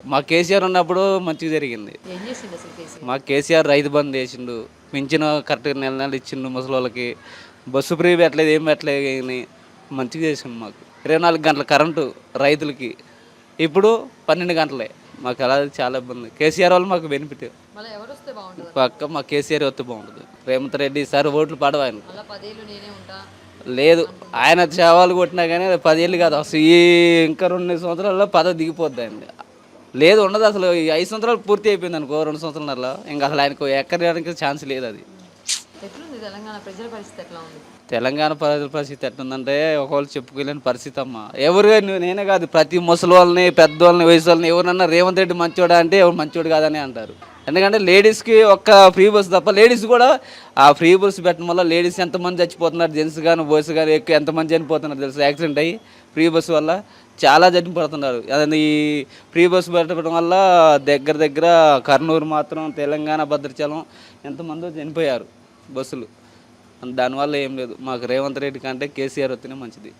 మా కేసీఆర్ ఉన్నప్పుడు మంచిగా జరిగింది. ఏం చేసిండు అసలు కేసీఆర్? మా కేసీఆర్ రైతు బంద్ చేసిండు, పింఛను కరెక్ట్గా నెల నెల ఇచ్చిండు ముసలోళ్ళకి, బస్సు ఫ్రీ పెట్టలేదు, ఏం పెట్టలేదు కానీ మంచిగా చేసిండు మాకు. 24 గంటల కరెంటు రైతులకి, ఇప్పుడు 12 గంటలే. మాకు అలా చాలా ఇబ్బంది. కేసీఆర్ వాళ్ళు మాకు బెనిఫిట్. మళ్ళీ ఎవరు వస్తే బాగుంటుంది? పక్క మా కేసీఆర్ వస్తే బాగుంటుంది. రేవంత్ రెడ్డి ఈసారి ఓట్లు పడవు ఆయన. మళ్ళీ 10 ఏళ్ళు నేనే ఉంటా. లేదు, ఆయన సేవలు కొట్టినా కానీ 10 ఏళ్ళు కాదు అసలు, ఈ ఇంకా 2 సంవత్సరాల్లో పదవి దిగిపోద్ది ఆయన. లేదు, ఉండదు అసలు. ఈ 5 సంవత్సరాలు పూర్తి అయిపోయింది అనుకో, 2 సంవత్సరాల ఇంకా అసలు ఆయనకు ఎక్కడానికి ఛాన్స్ లేదు. అది ఎట్లుంది తెలంగాణ ప్రజల పరిస్థితి ఎట్లా ఉంది? తెలంగాణ ప్రజల పరిస్థితి ఎట్లుందంటే ఒకళ్ళు చెప్పుకోలేని పరిస్థితి అమ్మ. ఎవరుగా నేనే కాదు, ప్రతి ముసలి వాళ్ళని, పెద్దవాళ్ళని, వయసు వాళ్ళని ఎవరన్నా రేవంత్ రెడ్డి మంచోడా అంటే ఎవరు మంచోడు కాదని అంటారు. ఎందుకంటే లేడీస్కి ఒక్క ఫ్రీ బస్సు తప్ప, లేడీస్ కూడా ఆ ఫ్రీ బస్సు పెట్టడం వల్ల లేడీస్ ఎంతమంది చచ్చిపోతున్నారు, జెంట్స్ కానీ బాయ్స్ కానీ ఎక్కువ ఎంతమంది చనిపోతున్నారు తెలుసు. యాక్సిడెంట్ అయ్యి ఫ్రీ బస్సు వల్ల చాలా చనిపోతున్నారు. అదే ఈ ఫ్రీ బస్సు పెట్టడం వల్ల దగ్గర దగ్గర కర్నూలు మాత్రం, తెలంగాణ భద్రాచలం ఎంతమందో చనిపోయారు బస్సులు. దానివల్ల ఏం లేదు, మాకు రేవంత్ రెడ్డి కంటే కేసీఆర్ వస్తేనే మంచిది.